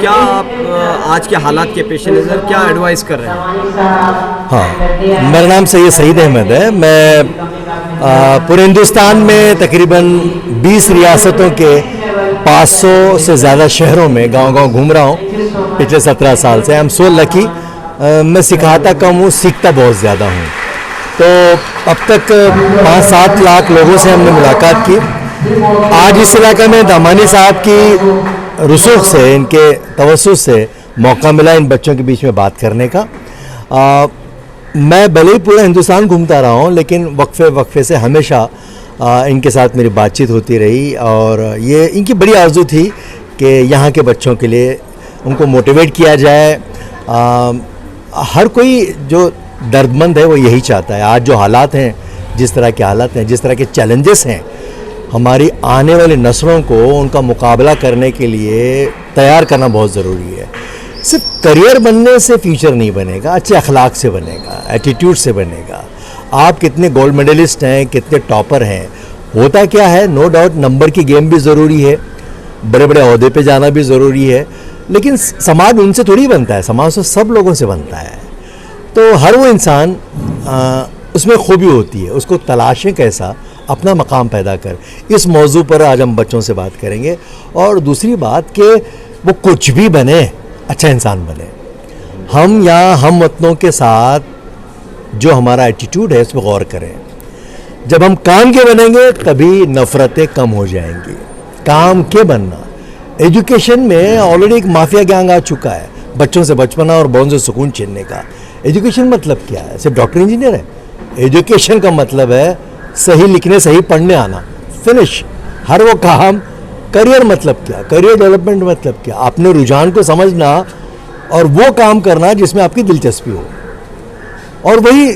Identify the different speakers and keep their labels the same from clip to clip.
Speaker 1: क्या आप आज के हालात के पेश नज़र क्या एडवाइस कर रहे हैं?
Speaker 2: हाँ, मेरा नाम सईद अहमद है। मैं पूरे हिंदुस्तान में तकरीबन 20 रियासतों के 500 से ज़्यादा शहरों में गांव-गांव घूम रहा हूँ पिछले 17 साल से। I am so lucky. मैं सिखाता कम हूँ, सीखता बहुत ज़्यादा हूँ। तो अब तक 5-7 लाख लोगों से हमने मुलाकात की। आज इस इलाके में दामानी साहब की रुसूख से, इनके तवज्जुह से मौका मिला इन बच्चों के बीच में बात करने का। मैं भले ही पूरा हिंदुस्तान घूमता रहा हूँ, लेकिन वक्फे से हमेशा इनके साथ मेरी बातचीत होती रही और ये इनकी बड़ी आरज़ू थी कि यहाँ के बच्चों के लिए उनको मोटिवेट किया जाए। हर कोई जो दर्दमंद है वो यही चाहता है। आज जो हालात हैं, जिस तरह के हालात हैं, जिस तरह के चैलेंजेस हैं, हमारी आने वाली नस्लों को उनका मुकाबला करने के लिए तैयार करना बहुत ज़रूरी है। सिर्फ करियर बनने से फ्यूचर नहीं बनेगा, अच्छे अखलाक से बनेगा, एटीट्यूड से बनेगा। आप कितने गोल्ड मेडलिस्ट हैं, कितने टॉपर हैं, होता क्या है, नो डाउट नंबर की गेम भी ज़रूरी है, बड़े बड़े ओहदे पे जाना भी ज़रूरी है, लेकिन समाज उनसे थोड़ी बनता है, समाज तो सब लोगों से बनता है। तो हर वो इंसान उसमें खूबी होती है, उसको तलाशें कैसा अपना मकाम पैदा कर। इस मौजू पर आज हम बच्चों से बात करेंगे। और दूसरी बात कि वो कुछ भी बने, अच्छा इंसान बने। हम यहाँ हम वतनों के साथ जो हमारा एटीट्यूड है उसमें गौर करें। जब हम काम के बनेंगे तभी नफ़रतें कम हो जाएंगी। काम के बनना, एजुकेशन में ऑलरेडी एक माफिया गैंग आ चुका है, बच्चों से बचपना और बौन से सुकून छीनने का। एजुकेशन मतलब क्या है? सिर्फ डॉक्टर इंजीनियर है? एजुकेशन का मतलब है सही लिखने सही पढ़ने आना, फिनिश। हर वो काम। करियर मतलब क्या? करियर डेवलपमेंट मतलब क्या? अपने रुझान को समझना और वो काम करना जिसमें आपकी दिलचस्पी हो, और वही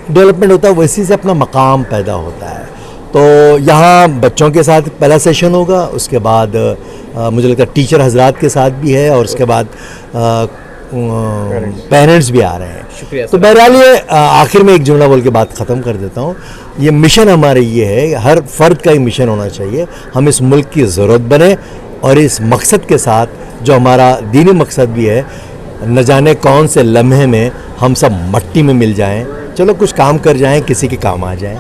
Speaker 2: डेवलपमेंट होता है, वैसी से अपना मकाम पैदा होता है। तो यहाँ बच्चों के साथ पहला सेशन होगा, उसके बाद मुझे लगता है टीचर हजरात के साथ भी है, और उसके बाद पेरेंट्स भी आ रहे हैं।
Speaker 1: शुक्रिया।
Speaker 2: तो बहरहाल ये आखिर में एक जुमला बोल के बात ख़त्म कर देता हूँ। ये मिशन हमारे ये है, हर फर्द का ही मिशन होना चाहिए, हम इस मुल्क की ज़रूरत बने, और इस मकसद के साथ जो हमारा दीनी मकसद भी है, न जाने कौन से लम्हे में हम सब मट्टी में मिल जाएं। चलो कुछ काम कर जाएं, किसी के काम आ जाएं,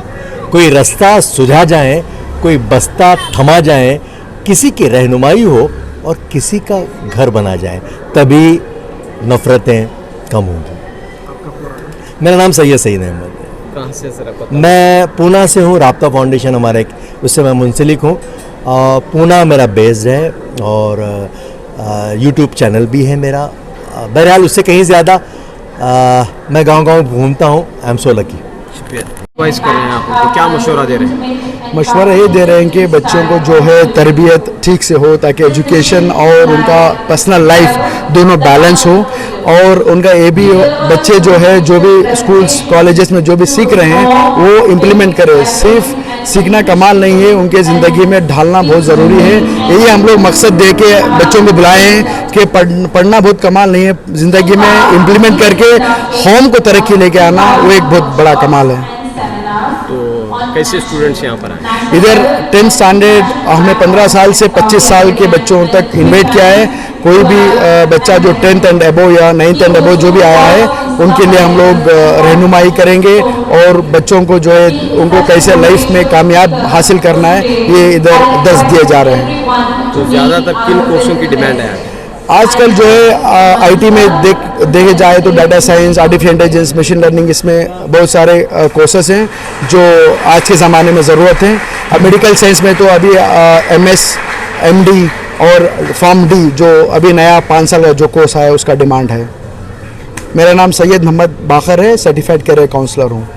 Speaker 2: कोई रास्ता सुझा जाएं, कोई बस्ता थमा जाएं, किसी की रहनुमाई हो और किसी का घर बना जाए, तभी नफ़रतें कम होंगी। मेरा नाम सईद अहमद है।
Speaker 1: कहाँ से सर आपका?
Speaker 2: मैं पूना से हूँ। राब्ता फाउंडेशन हमारे उससे मैं मुंसलिक हूँ। पूना मेरा बेस्ड है और यूट्यूब चैनल भी है मेरा। बहरहाल उससे कहीं ज़्यादा मैं गांव-गांव घूमता हूँ। I am so lucky.
Speaker 1: शुक्रिया। एडवाइस कर रहे हैं आप उनको, क्या मशवरा दे रहे हैं?
Speaker 3: मशवरा ये दे रहे हैं कि बच्चों को जो है तरबियत ठीक से हो, ताकि एजुकेशन और उनका पर्सनल लाइफ दोनों बैलेंस हो, और उनका ये भी बच्चे जो है जो भी स्कूल्स कॉलेजेस में जो भी सीख रहे हैं वो इम्प्लीमेंट करें। सिर्फ सीखना कमाल नहीं है, उनके ज़िंदगी में ढालना बहुत ज़रूरी है। यही हम लोग मकसद दे के बच्चों को बुलाए हैं कि पढ़ना बहुत कमाल नहीं है, ज़िंदगी में इम्प्लीमेंट करके होम को तरक्की लेके आना वो एक बहुत बड़ा कमाल है।
Speaker 1: कैसे स्टूडेंट्स यहाँ पर आए?
Speaker 3: इधर 10th स्टैंडर्ड हमने 15 साल से 25 साल के बच्चों तक इन्वाइट किया है। कोई भी बच्चा जो 10th एंड अबव या 9th एंड अबव जो भी आया है, उनके लिए हम लोग रहनुमाई करेंगे, और बच्चों को जो है उनको कैसे लाइफ में कामयाब हासिल करना है, ये इधर 10 दिए जा रहे हैं।
Speaker 1: तो ज़्यादातर किन कोर्सों की डिमांड है
Speaker 3: आजकल जो है आईटी में देखे जाए तो data science, artificial intelligence, machine learning, इसमें बहुत सारे कोर्सेस हैं जो आज के ज़माने में ज़रूरत है। अब मेडिकल साइंस में तो अभी MS, MD और PharmD जो अभी नया 5 साल का जो कोर्स आया उसका डिमांड है। मेरा नाम सैयद मोहम्मद बाखर है, सर्टिफाइड कैरियर काउंसलर हूँ।